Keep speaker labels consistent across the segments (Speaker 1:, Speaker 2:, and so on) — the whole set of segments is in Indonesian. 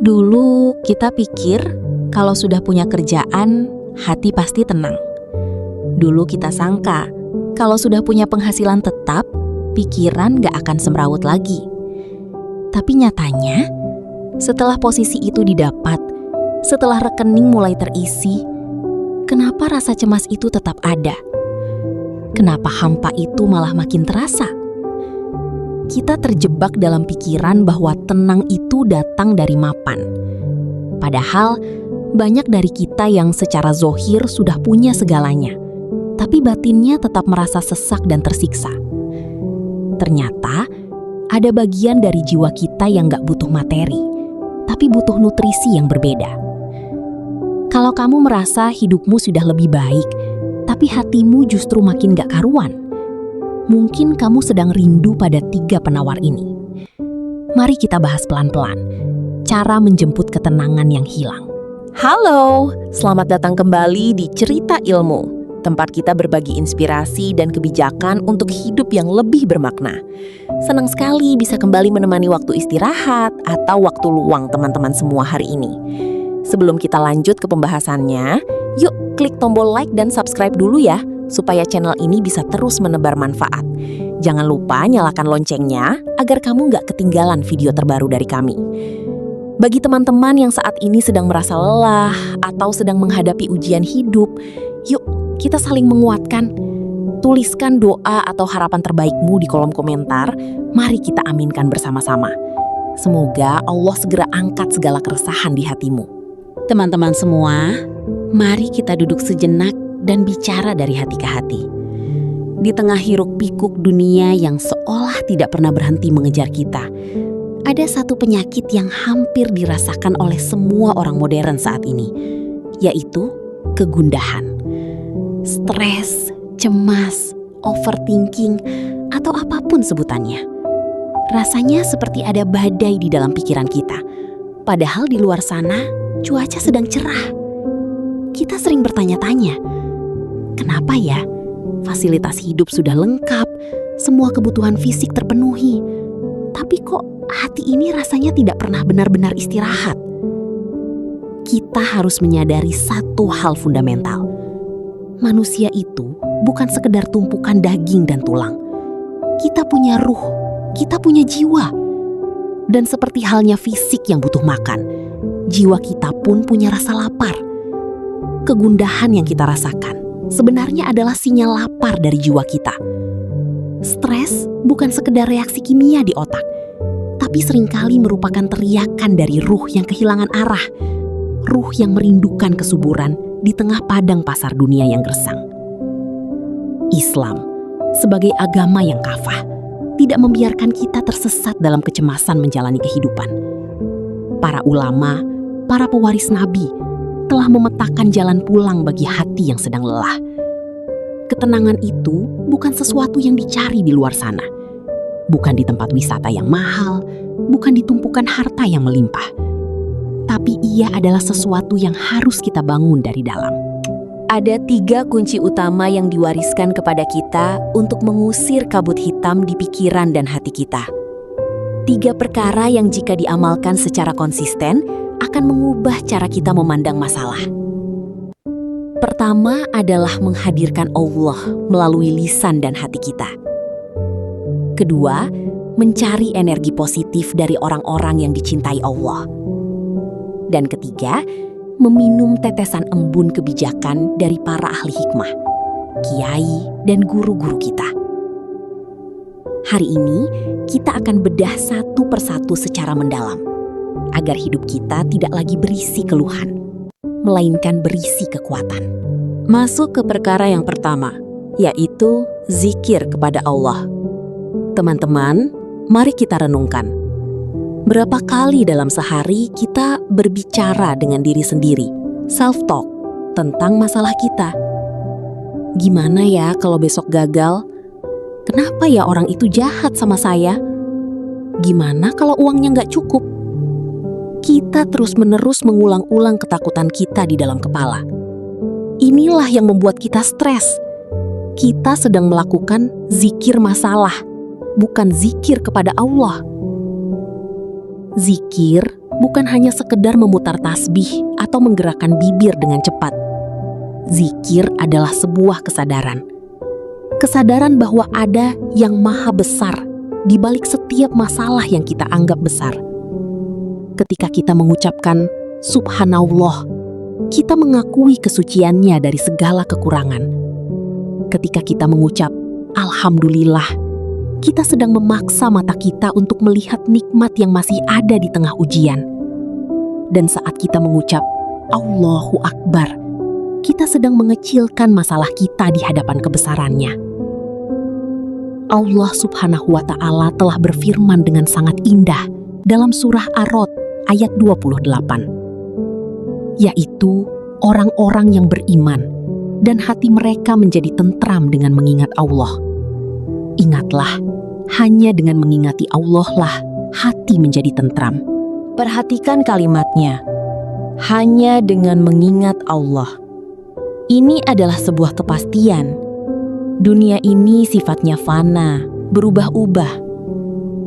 Speaker 1: Dulu kita pikir kalau sudah punya kerjaan, hati pasti tenang. Dulu kita sangka kalau sudah punya penghasilan tetap, pikiran gak akan semrawut lagi. Tapi nyatanya, setelah posisi itu didapat, setelah rekening mulai terisi, kenapa rasa cemas itu tetap ada? Kenapa hampa itu malah makin terasa? Kita terjebak dalam pikiran bahwa tenang itu datang dari mapan. Padahal, banyak dari kita yang secara zohir sudah punya segalanya, tapi batinnya tetap merasa sesak dan tersiksa. Ternyata, ada bagian dari jiwa kita yang gak butuh materi, tapi butuh nutrisi yang berbeda. Kalau kamu merasa hidupmu sudah lebih baik, tapi hatimu justru makin gak karuan, mungkin kamu sedang rindu pada 3 penawar ini. Mari kita bahas pelan-pelan, cara menjemput ketenangan yang hilang.
Speaker 2: Halo, selamat datang kembali di Cerita Ilmu, tempat kita berbagi inspirasi dan kebijakan untuk hidup yang lebih bermakna. Senang sekali bisa kembali menemani waktu istirahat atau waktu luang teman-teman semua hari ini. Sebelum kita lanjut ke pembahasannya, yuk klik tombol like dan subscribe dulu ya, supaya channel ini bisa terus menebar manfaat. Jangan lupa nyalakan loncengnya agar kamu nggak ketinggalan video terbaru dari kami. Bagi teman-teman yang saat ini sedang merasa lelah atau sedang menghadapi ujian hidup, yuk kita saling menguatkan. Tuliskan doa atau harapan terbaikmu di kolom komentar, mari kita aminkan bersama-sama. Semoga Allah segera angkat segala keresahan di hatimu. Teman-teman semua, mari kita duduk sejenak dan bicara dari hati ke hati. Di tengah hiruk-pikuk dunia yang seolah tidak pernah berhenti mengejar kita, ada satu penyakit yang hampir dirasakan oleh semua orang modern saat ini, yaitu kegundahan. Stres, cemas, overthinking, atau apapun sebutannya. Rasanya seperti ada badai di dalam pikiran kita, padahal di luar sana cuaca sedang cerah. Kita sering bertanya-tanya, kenapa ya? Fasilitas hidup sudah lengkap, semua kebutuhan fisik terpenuhi, tapi kok hati ini rasanya tidak pernah benar-benar istirahat? Kita harus menyadari satu hal fundamental. Manusia itu bukan sekedar tumpukan daging dan tulang. Kita punya ruh, kita punya jiwa. Dan seperti halnya fisik yang butuh makan, jiwa kita pun punya rasa lapar. Kegundahan yang kita rasakan sebenarnya adalah sinyal lapar dari jiwa kita. Stres bukan sekedar reaksi kimia di otak, tapi seringkali merupakan teriakan dari ruh yang kehilangan arah, ruh yang merindukan kesuburan di tengah padang pasar dunia yang gersang. Islam, sebagai agama yang kafah, tidak membiarkan kita tersesat dalam kecemasan menjalani kehidupan. Para ulama, para pewaris Nabi, telah memetakan jalan pulang bagi hati yang sedang lelah. Ketenangan itu bukan sesuatu yang dicari di luar sana. Bukan di tempat wisata yang mahal, bukan di tumpukan harta yang melimpah. Tapi ia adalah sesuatu yang harus kita bangun dari dalam. Ada 3 kunci utama yang diwariskan kepada kita untuk mengusir kabut hitam di pikiran dan hati kita. 3 perkara yang jika diamalkan secara konsisten akan mengubah cara kita memandang masalah. Pertama adalah menghadirkan Allah melalui lisan dan hati kita. Kedua, mencari energi positif dari orang-orang yang dicintai Allah. Dan ketiga, meminum tetesan embun kebijakan dari para ahli hikmah, kiai, dan guru-guru kita. Hari ini, kita akan bedah satu persatu secara mendalam, agar hidup kita tidak lagi berisi keluhan, melainkan berisi kekuatan. Masuk ke perkara yang pertama, yaitu zikir kepada Allah. Teman-teman, mari kita renungkan. Berapa kali dalam sehari kita berbicara dengan diri sendiri, self-talk, tentang masalah kita? Gimana ya kalau besok gagal? Kenapa ya orang itu jahat sama saya? Gimana kalau uangnya nggak cukup? Kita terus-menerus mengulang-ulang ketakutan kita di dalam kepala. Inilah yang membuat kita stres. Kita sedang melakukan zikir masalah, bukan zikir kepada Allah. Zikir bukan hanya sekedar memutar tasbih atau menggerakkan bibir dengan cepat. Zikir adalah sebuah kesadaran. Kesadaran bahwa ada yang maha besar di balik setiap masalah yang kita anggap besar. Ketika kita mengucapkan Subhanallah, kita mengakui kesuciannya dari segala kekurangan. Ketika kita mengucap Alhamdulillah, kita sedang memaksa mata kita untuk melihat nikmat yang masih ada di tengah ujian. Dan saat kita mengucap Allahu Akbar, kita sedang mengecilkan masalah kita di hadapan kebesarannya. Allah Subhanahu wa Ta'ala telah berfirman dengan sangat indah dalam surah Ar-Rod ayat 28, yaitu orang-orang yang beriman dan hati mereka menjadi tentram dengan mengingat Allah. Ingatlah, hanya dengan mengingati Allah lah hati menjadi tentram. Perhatikan kalimatnya, hanya dengan mengingat Allah. Ini adalah sebuah kepastian. Dunia ini sifatnya fana, berubah-ubah.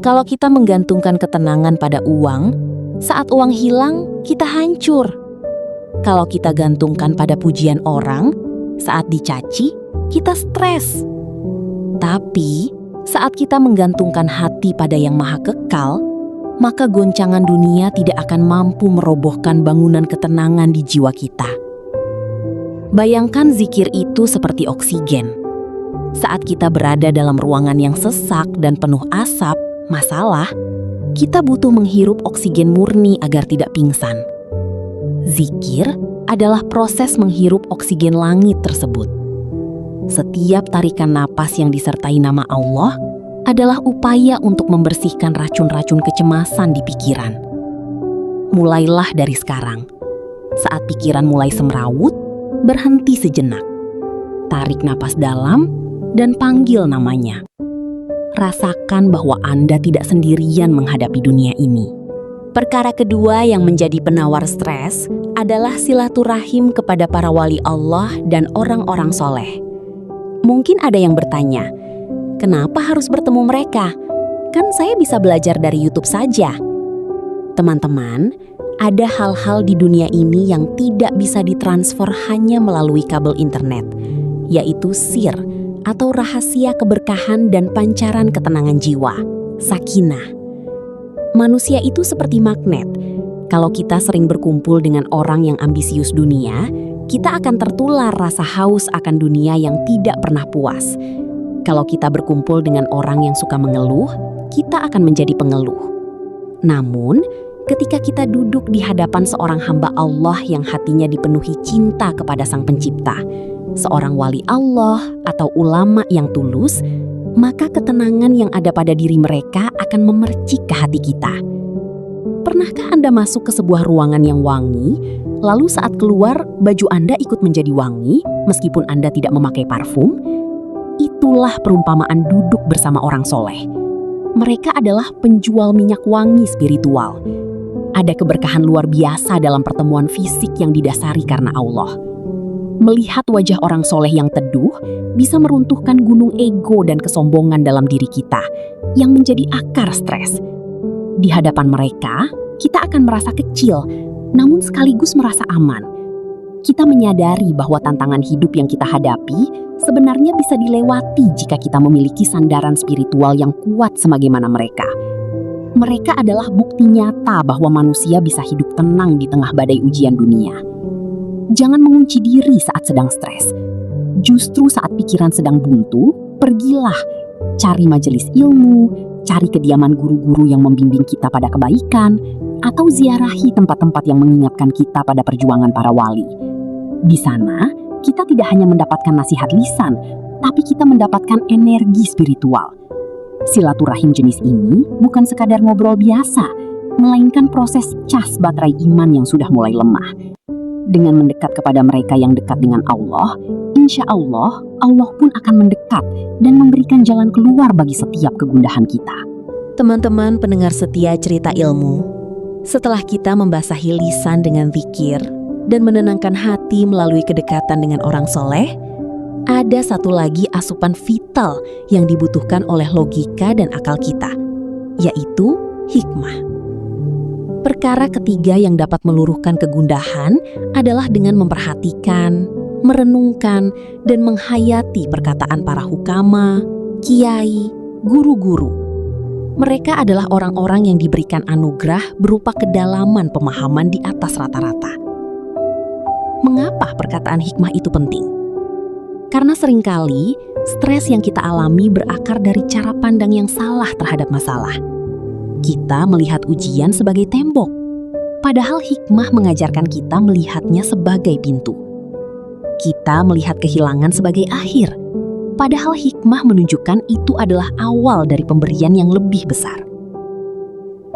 Speaker 2: Kalau kita menggantungkan ketenangan pada uang, saat uang hilang, kita hancur. Kalau kita gantungkan pada pujian orang, saat dicaci, kita stres. Tapi, saat kita menggantungkan hati pada yang maha kekal, maka goncangan dunia tidak akan mampu merobohkan bangunan ketenangan di jiwa kita. Bayangkan zikir itu seperti oksigen. Saat kita berada dalam ruangan yang sesak dan penuh asap, masalah, kita butuh menghirup oksigen murni agar tidak pingsan. Zikir adalah proses menghirup oksigen langit tersebut. Setiap tarikan napas yang disertai nama Allah adalah upaya untuk membersihkan racun-racun kecemasan di pikiran. Mulailah dari sekarang. Saat pikiran mulai semrawut, berhenti sejenak. Tarik napas dalam dan panggil namanya. Rasakan bahwa Anda tidak sendirian menghadapi dunia ini. Perkara kedua yang menjadi penawar stres adalah silaturahim kepada para wali Allah dan orang-orang soleh. Mungkin ada yang bertanya, kenapa harus bertemu mereka? Kan saya bisa belajar dari YouTube saja. Teman-teman, ada hal-hal di dunia ini yang tidak bisa ditransfer hanya melalui kabel internet, yaitu sir atau rahasia keberkahan dan pancaran ketenangan jiwa, sakinah. Manusia itu seperti magnet. Kalau kita sering berkumpul dengan orang yang ambisius dunia, kita akan tertular rasa haus akan dunia yang tidak pernah puas. Kalau kita berkumpul dengan orang yang suka mengeluh, kita akan menjadi pengeluh. Namun, ketika kita duduk di hadapan seorang hamba Allah yang hatinya dipenuhi cinta kepada Sang Pencipta, seorang wali Allah atau ulama yang tulus, maka ketenangan yang ada pada diri mereka akan memercik ke hati kita. Pernahkah Anda masuk ke sebuah ruangan yang wangi, lalu saat keluar baju Anda ikut menjadi wangi meskipun Anda tidak memakai parfum? Itulah perumpamaan duduk bersama orang soleh. Mereka adalah penjual minyak wangi spiritual. Ada keberkahan luar biasa dalam pertemuan fisik yang didasari karena Allah. Melihat wajah orang soleh yang teduh bisa meruntuhkan gunung ego dan kesombongan dalam diri kita yang menjadi akar stres. Di hadapan mereka, kita akan merasa kecil, namun sekaligus merasa aman. Kita menyadari bahwa tantangan hidup yang kita hadapi sebenarnya bisa dilewati jika kita memiliki sandaran spiritual yang kuat sebagaimana mereka. Mereka adalah bukti nyata bahwa manusia bisa hidup tenang di tengah badai ujian dunia. Jangan mengunci diri saat sedang stres. Justru saat pikiran sedang buntu, pergilah. Cari majelis ilmu, cari kediaman guru-guru yang membimbing kita pada kebaikan, atau ziarahi tempat-tempat yang mengingatkan kita pada perjuangan para wali. Di sana, kita tidak hanya mendapatkan nasihat lisan, tapi kita mendapatkan energi spiritual. Silaturahim jenis ini bukan sekadar ngobrol biasa, melainkan proses cas baterai iman yang sudah mulai lemah. Dengan mendekat kepada mereka yang dekat dengan Allah, insya Allah, Allah pun akan mendekat dan memberikan jalan keluar bagi setiap kegundahan kita. Teman-teman pendengar setia Cerita Ilmu, setelah kita membasahi lisan dengan zikir dan menenangkan hati melalui kedekatan dengan orang soleh, ada satu lagi asupan vital yang dibutuhkan oleh logika dan akal kita, yaitu hikmah.
Speaker 1: Perkara ketiga yang dapat meluruhkan kegundahan adalah dengan memperhatikan, merenungkan, dan menghayati perkataan para hukama, kiai, guru-guru. Mereka adalah orang-orang yang diberikan anugerah berupa kedalaman pemahaman di atas rata-rata. Mengapa perkataan hikmah itu penting? Karena seringkali stres yang kita alami berakar dari cara pandang yang salah terhadap masalah. Kita melihat ujian sebagai tembok, padahal hikmah mengajarkan kita melihatnya sebagai pintu. Kita melihat kehilangan sebagai akhir, padahal hikmah menunjukkan itu adalah awal dari pemberian yang lebih besar.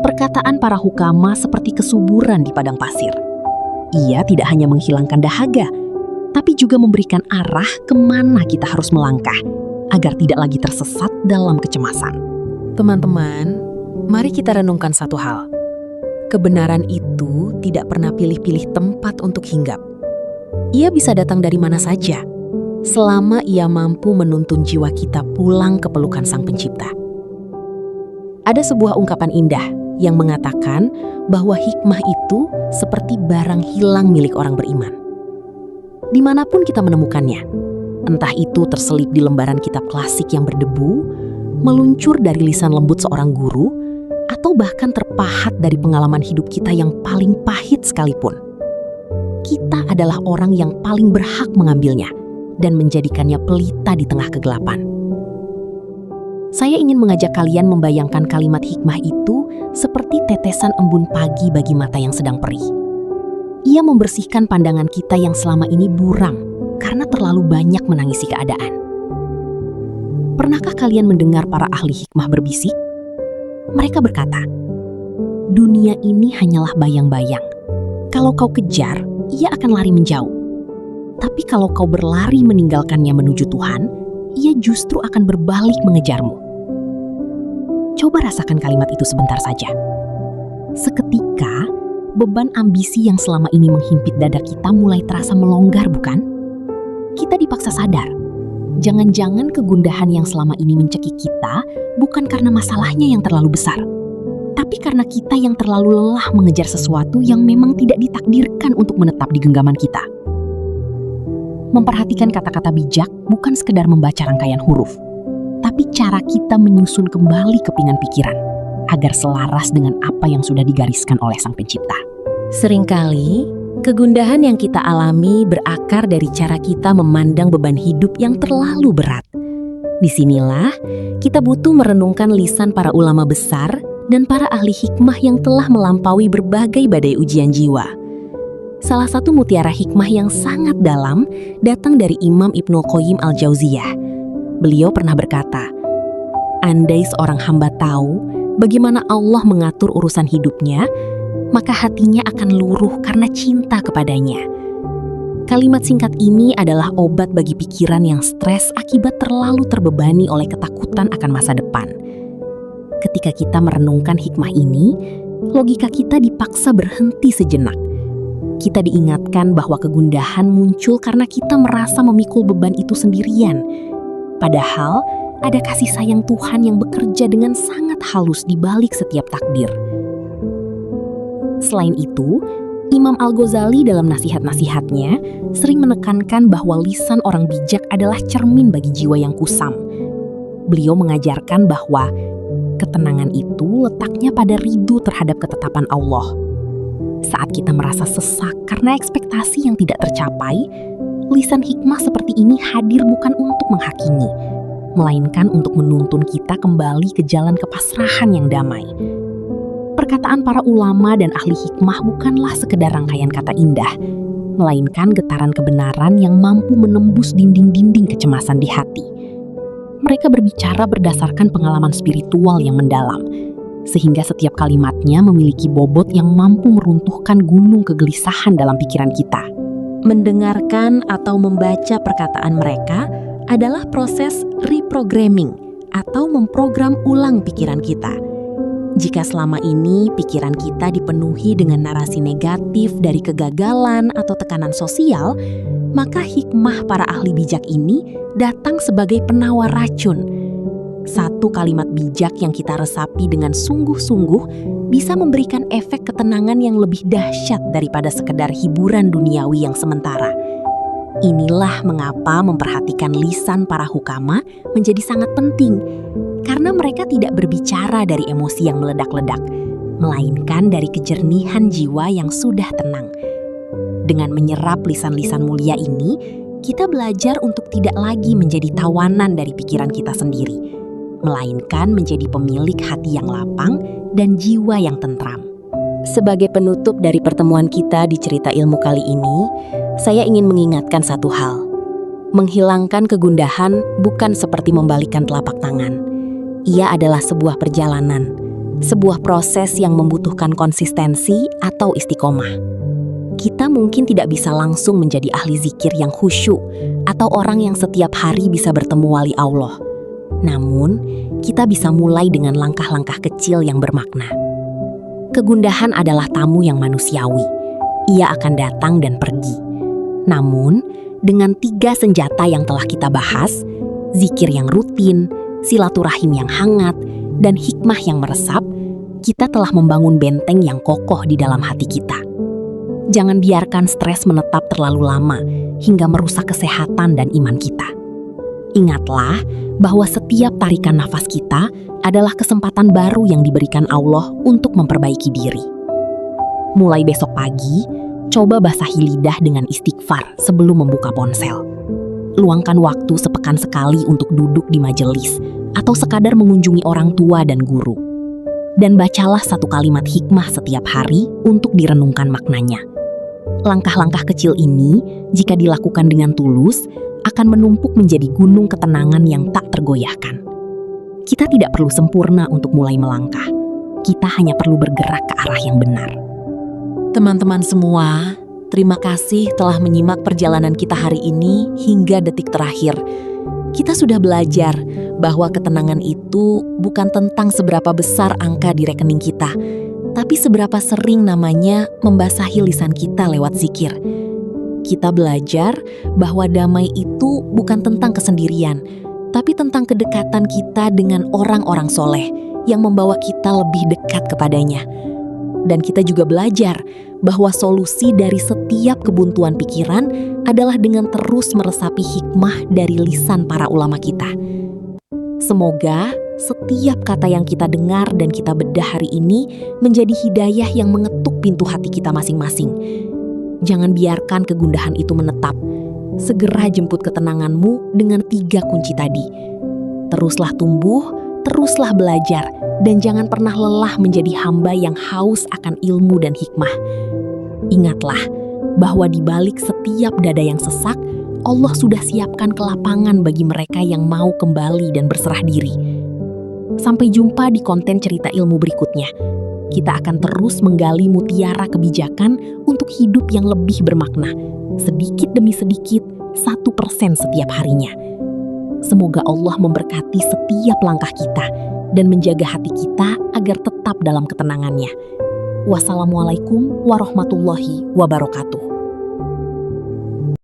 Speaker 1: Perkataan para hukama seperti kesuburan di padang pasir. Ia tidak hanya menghilangkan dahaga, tapi juga memberikan arah kemana kita harus melangkah, agar tidak lagi tersesat dalam kecemasan.
Speaker 2: Teman-teman, mari kita renungkan satu hal. Kebenaran itu tidak pernah pilih-pilih tempat untuk hinggap. Ia bisa datang dari mana saja, selama ia mampu menuntun jiwa kita pulang ke pelukan Sang Pencipta. Ada sebuah ungkapan indah yang mengatakan bahwa hikmah itu seperti barang hilang milik orang beriman. Dimanapun kita menemukannya, entah itu terselip di lembaran kitab klasik yang berdebu, meluncur dari lisan lembut seorang guru, atau bahkan terpahat dari pengalaman hidup kita yang paling pahit sekalipun. Kita adalah orang yang paling berhak mengambilnya dan menjadikannya pelita di tengah kegelapan. Saya ingin mengajak kalian membayangkan kalimat hikmah itu seperti tetesan embun pagi bagi mata yang sedang perih. Ia membersihkan pandangan kita yang selama ini buram karena terlalu banyak menangisi keadaan. Pernahkah kalian mendengar para ahli hikmah berbisik? Mereka berkata, dunia ini hanyalah bayang-bayang. Kalau kau kejar, ia akan lari menjauh. Tapi kalau kau berlari meninggalkannya menuju Tuhan, ia justru akan berbalik mengejarmu. Coba rasakan kalimat itu sebentar saja. Seketika, beban ambisi yang selama ini menghimpit dada kita mulai terasa melonggar, bukan? Kita dipaksa sadar. Jangan-jangan kegundahan yang selama ini mencekik kita bukan karena masalahnya yang terlalu besar, tapi karena kita yang terlalu lelah mengejar sesuatu yang memang tidak ditakdirkan untuk menetap di genggaman kita. Memperhatikan kata-kata bijak bukan sekedar membaca rangkaian huruf, tapi cara kita menyusun kembali kepingan pikiran agar selaras dengan apa yang sudah digariskan oleh Sang Pencipta. Seringkali, kegundahan yang kita alami berakar dari cara kita memandang beban hidup yang terlalu berat. Disinilah, kita butuh merenungkan lisan para ulama besar dan para ahli hikmah yang telah melampaui berbagai badai ujian jiwa. Salah satu mutiara hikmah yang sangat dalam datang dari Imam Ibnul Qayyim Al-Jauziyah. Beliau pernah berkata, andai seorang hamba tahu bagaimana Allah mengatur urusan hidupnya, maka hatinya akan luruh karena cinta kepadanya. Kalimat singkat ini adalah obat bagi pikiran yang stres akibat terlalu terbebani oleh ketakutan akan masa depan. Ketika kita merenungkan hikmah ini, logika kita dipaksa berhenti sejenak. Kita diingatkan bahwa kegundahan muncul karena kita merasa memikul beban itu sendirian. Padahal, ada kasih sayang Tuhan yang bekerja dengan sangat halus di balik setiap takdir. Selain itu, Imam Al-Ghazali dalam nasihat-nasihatnya sering menekankan bahwa lisan orang bijak adalah cermin bagi jiwa yang kusam. Beliau mengajarkan bahwa ketenangan itu letaknya pada ridho terhadap ketetapan Allah. Saat kita merasa sesak karena ekspektasi yang tidak tercapai, lisan hikmah seperti ini hadir bukan untuk menghakimi, melainkan untuk menuntun kita kembali ke jalan kepasrahan yang damai. Perkataan para ulama dan ahli hikmah bukanlah sekedar rangkaian kata indah, melainkan getaran kebenaran yang mampu menembus dinding-dinding kecemasan di hati. Mereka berbicara berdasarkan pengalaman spiritual yang mendalam, sehingga setiap kalimatnya memiliki bobot yang mampu meruntuhkan gunung kegelisahan dalam pikiran kita. Mendengarkan atau membaca perkataan mereka adalah proses reprogramming atau memprogram ulang pikiran kita. Jika selama ini pikiran kita dipenuhi dengan narasi negatif dari kegagalan atau tekanan sosial, maka hikmah para ahli bijak ini datang sebagai penawar racun.
Speaker 1: Satu kalimat bijak yang kita resapi dengan sungguh-sungguh bisa memberikan efek ketenangan yang lebih dahsyat daripada sekedar hiburan duniawi yang sementara. Inilah mengapa memperhatikan lisan para hukama menjadi sangat penting, karena mereka tidak berbicara dari emosi yang meledak-ledak, melainkan dari kejernihan jiwa yang sudah tenang. Dengan menyerap lisan-lisan mulia ini, kita belajar untuk tidak lagi menjadi tawanan dari pikiran kita sendiri, melainkan menjadi pemilik hati yang lapang dan jiwa yang tentram.
Speaker 2: Sebagai penutup dari pertemuan kita di Cerita Ilmu kali ini, saya ingin mengingatkan satu hal. Menghilangkan kegundahan bukan seperti membalikkan telapak tangan. Ia adalah sebuah perjalanan, sebuah proses yang membutuhkan konsistensi atau istiqomah. Kita mungkin tidak bisa langsung menjadi ahli zikir yang khusyuk atau orang yang setiap hari bisa bertemu wali Allah. Namun, kita bisa mulai dengan langkah-langkah kecil yang bermakna. Kegundahan adalah tamu yang manusiawi. Ia akan datang dan pergi. Namun, dengan 3 senjata yang telah kita bahas, zikir yang rutin, silaturahim yang hangat, dan hikmah yang meresap, kita telah membangun benteng yang kokoh di dalam hati kita. Jangan biarkan stres menetap terlalu lama hingga merusak kesehatan dan iman kita. Ingatlah bahwa setiap tarikan nafas kita adalah kesempatan baru yang diberikan Allah untuk memperbaiki diri. Mulai besok pagi, coba basahi lidah dengan istighfar sebelum membuka ponsel. Luangkan waktu sepekan sekali untuk duduk di majelis atau sekadar mengunjungi orang tua dan guru. Dan bacalah 1 kalimat hikmah setiap hari untuk direnungkan maknanya. Langkah-langkah kecil ini, jika dilakukan dengan tulus, akan menumpuk menjadi gunung ketenangan yang tak tergoyahkan. Kita tidak perlu sempurna untuk mulai melangkah. Kita hanya perlu bergerak ke arah yang benar. Teman-teman semua, terima kasih telah menyimak perjalanan kita hari ini hingga detik terakhir. Kita sudah belajar bahwa ketenangan itu bukan tentang seberapa besar angka di rekening kita, tapi seberapa sering namanya membasahi lisan kita lewat zikir. Kita belajar bahwa damai itu bukan tentang kesendirian, tapi tentang kedekatan kita dengan orang-orang soleh yang membawa kita lebih dekat kepadanya. Dan kita juga belajar bahwa solusi dari setiap kebuntuan pikiran adalah dengan terus meresapi hikmah dari lisan para ulama kita. Semoga setiap kata yang kita dengar dan kita bedah hari ini menjadi hidayah yang mengetuk pintu hati kita masing-masing. Jangan biarkan kegundahan itu menetap. Segera jemput ketenanganmu dengan 3 kunci tadi. Teruslah tumbuh, teruslah belajar, dan jangan pernah lelah menjadi hamba yang haus akan ilmu dan hikmah. Ingatlah bahwa di balik setiap dada yang sesak, Allah sudah siapkan kelapangan bagi mereka yang mau kembali dan berserah diri. Sampai jumpa di konten Cerita Ilmu berikutnya. Kita akan terus menggali mutiara kebijakan untuk hidup yang lebih bermakna, sedikit demi sedikit, 1% setiap harinya. Semoga Allah memberkati setiap langkah kita dan menjaga hati kita agar tetap dalam ketenangannya. Wassalamualaikum warahmatullahi wabarakatuh.